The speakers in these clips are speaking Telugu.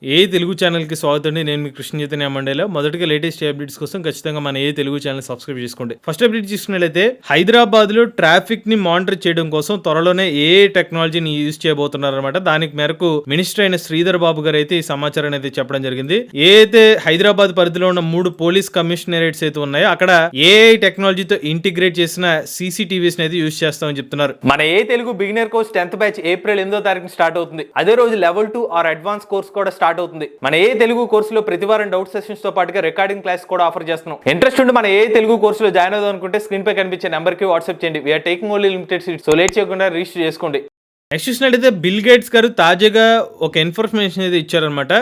ఏ తెలుగు ఛానల్‌కి స్వాగతం అండి. నేను మీ కృష్ణ చైతన్య మండేల. మొదటిగా లేటెస్ట్ అప్డేట్స్ కోసం ఖచ్చితంగా మన ఏ తెలుగు ఛానల్ సబ్స్క్రైబ్ చేసుకోండి. ఫస్ట్ అప్డేట్ చూసుకున్నట్లయితే హైదరాబాద్‌లో ట్రాఫిక్‌ని మానిటర్ చేయడం కోసం త్వరలోనే ఏఐ టెక్నాలజీని యూజ్ చేయబోతున్నారన్నమాట. దానికి మేరకు మినిస్టర్ అయిన శ్రీధర్ బాబు గారు అయితే ఈ సమాచారాన్ని అయితే చెప్పడం జరిగింది. ఏదైతే హైదరాబాద్ పరిధిలో ఉన్న 3 పోలీస్ కమిషనరేట్స్ అయితే ఉన్నాయో అక్కడ ఏఐ టెక్నాలజీతో ఇంటిగ్రేట్ చేసిన సీసీటీవీస్ అయితే యూజ్ చేస్తామని చెప్తున్నారు. మన ఏ Telugu beginner course 10th batch April 8వ తారీఖున స్టార్ట్ అవుతుంది. అదే రోజు లెవెల్ 2 ఆర్ అడ్వాన్స్ కోర్స్ కూడా స్టార్ట్ అవుతుంది. మన ఏ తెలుగు కోర్సులో ప్రతి వారం డౌట్ సెషన్స్ తో పాటుగా రికార్డింగ్ క్లాస్ కూడా ఆఫర్ చేస్తున్నాం. ఇంట్రెస్ట్ ఉండి మన ఏ తెలుగు కోర్సులో జాయిన్ అవుదాం అనుకుంటే స్క్రీన్ పై కనిపించే నెంబర్ కి వాట్సాప్ చేయండి. We are taking only limited seats. So late చేయకుండా రిజిస్టర్ చేసుకోండి. నెక్స్ట్ చూసినట్లయితే బిల్ గేట్స్ గారు తాజాగా ఒక ఇన్ఫర్మేషన్ అయితే ఇచ్చారనమాట.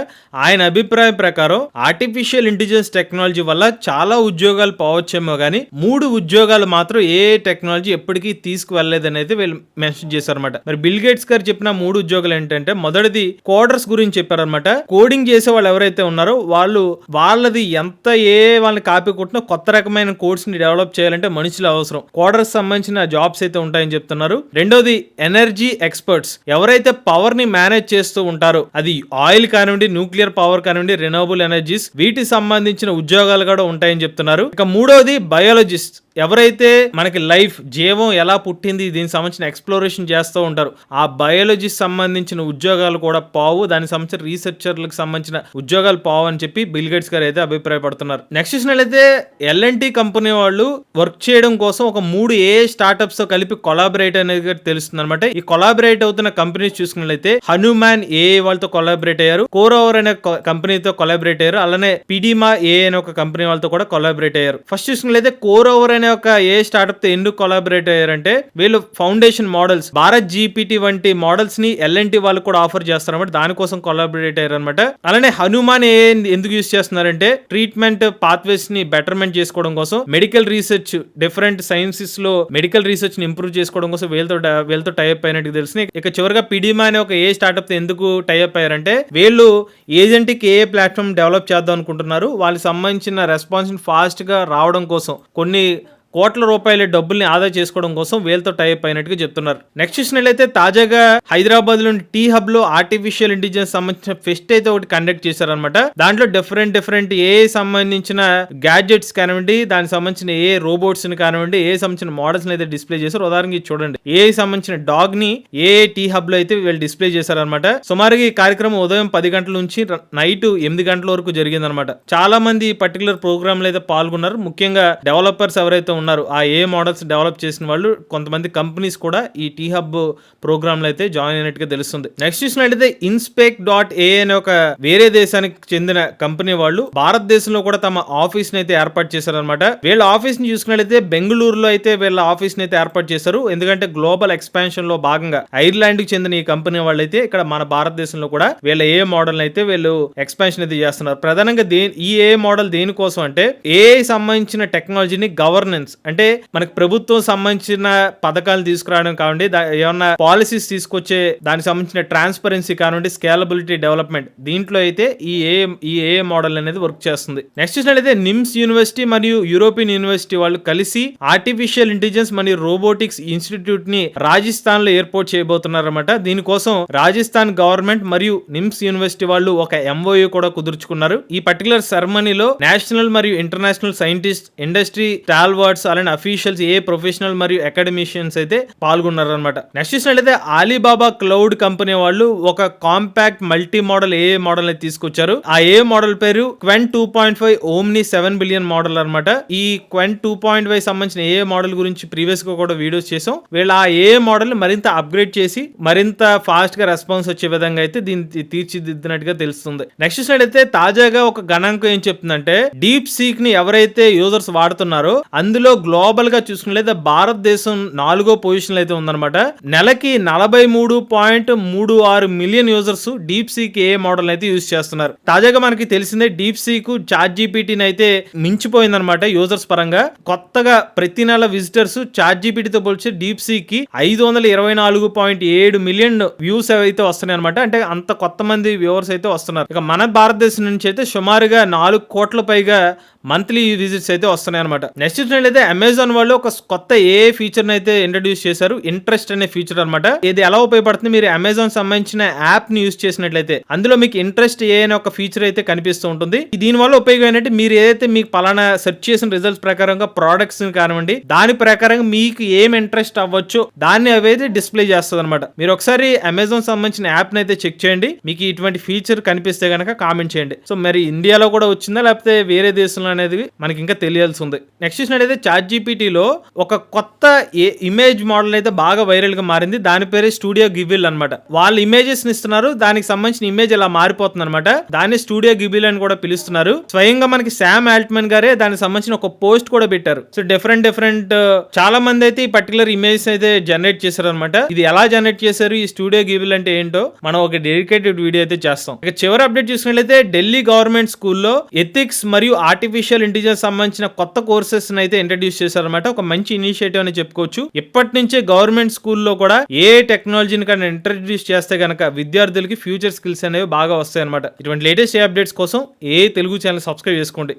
ఆయన అభిప్రాయం ప్రకారం ఆర్టిఫిషియల్ ఇంటెలిజెన్స్ టెక్నాలజీ వల్ల చాలా ఉద్యోగాలు పోవచ్చేమో కానీ 3 ఉద్యోగాలు మాత్రం ఏ టెక్నాలజీ ఎప్పటికీ తీసుకువెళ్ళలేదని అయితే వీళ్ళు మెన్షన్ చేశారనమాట. మరి బిల్ గేట్స్ గారు చెప్పిన 3 ఉద్యోగాలు ఏంటంటే మొదటిది కోడర్స్ గురించి చెప్పారనమాట. కోడింగ్ చేసే వాళ్ళు ఎవరైతే ఉన్నారో వాళ్ళది ఎంత వాళ్ళని కాపీ కొట్టినా కొత్త రకమైన కోడ్స్ ని డెవలప్ చేయాలంటే మనుషులు అవసరం. కోడర్స్ సంబంధించిన జాబ్స్ అయితే ఉంటాయని చెప్తున్నారు. రెండోది ఎనర్జీ ఎక్స్పర్ట్స్, ఎవరైతే పవర్ ని మేనేజ్ చేస్తూ ఉంటారో అది ఆయిల్ కానివ్వండి, న్యూక్లియర్ పవర్ కానివ్వండి, రెన్యూవబుల్ ఎనర్జీస్ వీటికి సంబంధించిన ఉద్యోగాలు కూడా ఉంటాయని చెప్తున్నారు. ఇక మూడోది బయాలజిస్ట్, ఎవరైతే మనకి జీవం ఎలా పుట్టింది దీనికి సంబంధించిన ఎక్స్ప్లోరేషన్ చేస్తూ ఉంటారు ఆ బయాలజీ సంబంధించిన ఉద్యోగాలు కూడా పోవు, దానికి సంబంధించిన రీసెర్చర్లకు సంబంధించిన ఉద్యోగాలు పోవు అని చెప్పి బిల్ గేట్స్ గారు అయితే అభిప్రాయపడుతున్నారు. నెక్స్ట్ చూసినట్లయితే L&T కంపెనీ వాళ్ళు వర్క్ చేయడం కోసం ఒక 3 ఏ స్టార్ట్అప్స్ తో కలిపి కొలాబరేట్ అనేది తెలుస్తుంది అనమాట. ఈ కొలాబరేట్ అవుతున్న కంపెనీస్ చూసుకున్నట్లయితే హనుమాన్ ఏఐ వాళ్ళతో కొలాబరేట్ అయ్యారు, కోరోవర్ అనే కంపెనీతో కొలాబరేట్ అయ్యారు, అలానే పిడిమా ఏఐ అనే ఒక కంపెనీ వాళ్ళతో కూడా కొలాబరేట్ అయ్యారు. ఫస్ట్ చూసుకున్నట్లయితే కోరోవర్ అనే ఒక ఏ స్టార్ట్అప్ తో ఎందుకు కొలాబరేట్ అయ్యారంటే వీళ్ళు ఫౌండేషన్ మోడల్స్ భారత్ జీపీటీ వంటి మోడల్స్ ని L&T వాళ్ళు కూడా ఆఫర్ చేస్తారన్నమాట. దానికోసం కొలాబరేట్ అయ్యారు అనమాట. అలానే హనుమాన్ ఏ ఎందుకు యూజ్ చేస్తున్నారంటే ట్రీట్మెంట్ పాత్వేస్ ని బెటర్మెంట్ చేసుకోవడం కోసం, మెడికల్ రీసెర్చ్ డిఫరెంట్ సైన్సెస్ లో మెడికల్ రీసెర్చ్ ని ఇంప్రూవ్ చేసుకోవడం కోసం వీళ్ళతో టైప్ అయినట్టు తెలుసు. ఇక చివరిగా పిడిమా అనే ఒక ఏ స్టార్ట్అప్ తో ఎందుకు టైప్ అయ్యారంటే వీళ్ళు ఏజెంటిక్ ఏ ప్లాట్ఫామ్ డెవలప్ చేద్దాం అనుకుంటున్నారు. వాళ్ళకి సంబంధించిన రెస్పాన్స్ ఫాస్ట్ గా రావడం కోసం కొన్ని కోట్ల రూపాయల డబ్బుల్ని ఆదా చేసుకోవడం కోసం వీళ్ళతో టైప్ అయినట్టుగా చెప్తున్నారు. నెక్స్ట్ చూసినట్లయితే తాజాగా హైదరాబాద్ లోని టీ హబ్ లో ఆర్టిఫిషియల్ ఇంటెలిజెన్స్ సంబంధించిన ఫెస్ట్ అయితే ఒకటి కండక్ట్ చేశారనమాట. దాంట్లో డిఫరెంట్ ఏ సంబంధించిన గ్యాడ్జెట్స్ కానివ్వండి, దానికి సంబంధించిన ఏ రోబోట్స్ ని కానివ్వండి, ఏ సంబంధించిన మోడల్స్ అయితే డిస్ప్లే చేశారు. ఉదాహరణకి చూడండి, ఏ సంబంధించిన డాగ్ ని ఏ టీ హబ్ లో అయితే వీళ్ళు డిస్ప్లే చేశారనమాట. సుమారుగా ఈ కార్యక్రమం ఉదయం 10 గంటల నుంచి నైట్ 8 గంటల వరకు జరిగిందనమాట. చాలా మంది ఈ పర్టికులర్ ప్రోగ్రామ్ లో అయితే పాల్గొన్నారు. ముఖ్యంగా డెవలపర్స్ ఎవరైతే ఆ ఏ మోడల్స్ డెవలప్ చేసిన వాళ్ళు, కొంతమంది కంపెనీస్ కూడా ఈ టీ హబ్ ప్రోగ్రామ్ లో అయితే జాయిన్ అయినట్టుగా తెలుస్తుంది. నెక్స్ట్ చూసినట్లయితే inspect.ai అనే ఒక వేరే దేశానికి చెందిన కంపెనీ వాళ్ళు భారతదేశంలో కూడా తమ ఆఫీస్ ని అయితే ఏర్పాటు చేశారనమాట. వీళ్ళ ఆఫీస్ ని చూసుకున్నట్లయితే బెంగళూరులో అయితే వీళ్ళ ఆఫీస్ ని అయితే ఏర్పాటు చేశారు. ఎందుకంటే గ్లోబల్ ఎక్స్పాన్షన్ లో భాగంగా ఐర్లాండ్ కి చెందిన ఈ కంపెనీ వాళ్ళు అయితే ఇక్కడ మన భారతదేశంలో కూడా వీళ్ళ ఏ మోడల్ అయితే వీళ్ళు ఎక్స్పాన్షన్ అయితే చేస్తున్నారు. ప్రధానంగా ఈ ఏ మోడల్ దేనికోసం అంటే ఏఐ సంబంధించిన టెక్నాలజీని గవర్నెన్స్, అంటే మనకు ప్రభుత్వం సంబంధించిన పథకాలు తీసుకురావడం కావండి, ఏమన్నా పాలసీస్ తీసుకొచ్చే దానికి సంబంధించిన ట్రాన్స్పరెన్సీ కానివ్వండి, స్కేలబిలిటీ డెవలప్మెంట్, దీంట్లో అయితే ఈ ఏ మోడల్ అనేది వర్క్ చేస్తుంది. నెక్స్ట్ చూసినట్లయితే నిమ్స్ యూనివర్సిటీ మరియు యూరోపియన్ యూనివర్సిటీ వాళ్ళు కలిసి ఆర్టిఫిషియల్ ఇంటెలిజెన్స్ మరియు రోబోటిక్స్ ఇన్స్టిట్యూట్ ని రాజస్థాన్ లో ఏర్పాటు చేయబోతున్నారన్నమాట. దీనికోసం రాజస్థాన్ గవర్నమెంట్ మరియు నిమ్స్ యూనివర్సిటీ వాళ్ళు ఒక MOU కూడా కుదుర్చుకున్నారు. ఈ పర్టికులర్ సెరమనీలో నేషనల్ మరియు ఇంటర్నేషనల్ సైంటిస్ట్, ఇండస్ట్రీ స్టాల్వర్డ్స్, అలానే అఫీషియల్స్, ఏ ప్రొఫెషనల్ మరియు అకాడమిషియన్స్ అయితే పాల్గొన్నారు అనమాట. నెక్స్ట్ చూసినట్లయితే అలీబాబా క్లౌడ్ కంపెనీ వాళ్ళు ఒక కాంపాక్ట్ మల్టీ మోడల్ ఏ మోడల్ అయితే తీసుకొచ్చారు. ఆ ఏ మోడల్ పేరు క్వెన్ 2.5 ఓమ్ని 7 బిలియన్ మోడల్ అనమాట. ఈ క్వెన్ 2.5 సంబంధించిన ఏ మోడల్ గురించి ప్రీవియస్ గా కూడా వీడియోస్ చేసాం. వీళ్ళ ఆ ఏ మోడల్ మరింత అప్గ్రేడ్ చేసి మరింత ఫాస్ట్ గా రెస్పాన్స్ వచ్చే విధంగా అయితే దీన్ని తీర్చిదిద్దినట్టుగా తెలుస్తుంది. నెక్స్ట్ చూసినట్లయితే తాజాగా ఒక గణాంకం ఏం చెప్తుందంటే డీప్ సీక్ ని ఎవరైతే యూజర్స్ వాడుతున్నారో అందులో గ్లోబల్ గా చూసుకున్నట్లయితే భారతదేశం 4వ పొజిషన్ అయితే ఉందన్నమాట. నెలకి 43.36 మిలియన్ యూజర్స్ డీప్ సీక్ ఏ మోడల్ అయితే యూజ్ చేస్తున్నారు. తాజాగా మనకి తెలిసిందే డీప్ సీక్ చాట్ జీపీటీని అయితే మించిపోయిందన్నమాట యూజర్స్ పరంగా. కొత్తగా ప్రతి నెల విజిటర్స్ చాట్ జీపీటీతో పోల్చి డీప్ సీక్ కి 524.7 మిలియన్ వ్యూస్ అయితే వస్తున్నాయి అనమాట. అంటే అంత కొత్త మంది వ్యూవర్స్ అయితే వస్తున్నారు. ఇక మన భారతదేశం నుంచి అయితే సుమారుగా 4 కోట్ల పైగా మంత్లీ విజిట్స్ అయితే వస్తున్నాయి అనమాట. నెక్స్ట్ చూసినట్లయితే అమెజాన్ వాళ్ళు ఒక కొత్త ఏ ఫీచర్ అయితే ఇంట్రడ్యూస్ చేశారు, ఇంట్రెస్ట్ అనే ఫీచర్ అనమాట. ఇది ఎలా ఉపయోగపడుతుంది, మీరు అమెజాన్ సంబంధించిన యాప్ ని యూజ్ చేసినట్లయితే అందులో మీకు ఇంట్రెస్ట్ ఏ అనే ఒక ఫీచర్ అయితే కనిపిస్తూ ఉంటుంది. దీని వల్ల ఉపయోగం ఏంటంటే మీరు ఏదైతే మీకు పలానా సెర్చ్ చేసిన రిజల్ట్స్ ప్రకారంగా ప్రోడక్ట్స్ కానివ్వండి, దాని ప్రకారంగా మీకు ఏం ఇంట్రెస్ట్ అవ్వచ్చు దాన్ని అవైతే డిస్ప్లే చేస్తుంది అనమాట. మీరు ఒకసారి అమెజాన్ సంబంధించిన యాప్ ని అయితే చెక్ చేయండి, మీకు ఇటువంటి ఫీచర్ కనిపిస్తే కనుక కామెంట్ చేయండి. సో మరి ఇండియాలో కూడా వచ్చిందా లేకపోతే వేరే దేశంలో అనేది మనకి ఇంకా తెలియాల్సి ఉంది. నెక్స్ట్ చూసినట్టయితే చాట్ జీపీటీలో ఒక కొత్త ఇమేజ్ మోడల్ అయితే బాగా వైరల్ గా మారింది. దాని పేరే స్టూడియో గిబిల్ అనమాట. వాళ్ళు ఇమేజెస్ ఇస్తున్నారు, దానికి సంబంధించిన ఇమేజ్ ఇలా మారిపోతుంది అనమాట. దాన్ని స్టూడియో గిబిల్ అని కూడా పిలుస్తున్నారు. స్వయంగా మనకి శామ్ ఆల్ట్మన్ గారే దానికి సంబంధించిన ఒక పోస్ట్ కూడా పెట్టారు. సో డిఫరెంట్ చాలా మంది అయితే ఈ పర్టికులర్ ఇమేజ్ అయితే జనరేట్ చేశారు అనమాట. ఇది ఎలా జనరేట్ చేశారు, ఈ స్టూడియో గిబిల్ అంటే ఏంటో మనం ఒక డెడికేటెడ్ వీడియో అయితే చేస్తాం. ఇక చివరి అప్డేట్ చూసుకున్నట్లయితే ఢిల్లీ గవర్నమెంట్ స్కూల్లో ఎథిక్స్ మరియు ఆర్టిఫిషియల్ ఇంటెలిజెన్స్ సంబంధించిన కొత్త కోర్సెస్ అయితే ఇంట్రడ్యూస్ చేశారన్నమాట. ఒక మంచి ఇనిషియేటివ్ అని చెప్పుకోవచ్చు. ఇప్పటి నుంచే గవర్నమెంట్ స్కూల్లో కూడా ఏ టెక్నాలజీని కానీ ఇంట్రడ్యూస్ చేస్తే కనుక విద్యార్థులకి ఫ్యూచర్ స్కిల్స్ అనేవి బాగా వస్తాయి అనమాట. ఇటువంటి లేటెస్ట్ అప్డేట్స్ కోసం ఏ తెలుగు ఛానల్ సబ్స్క్రైబ్ చేసుకోండి.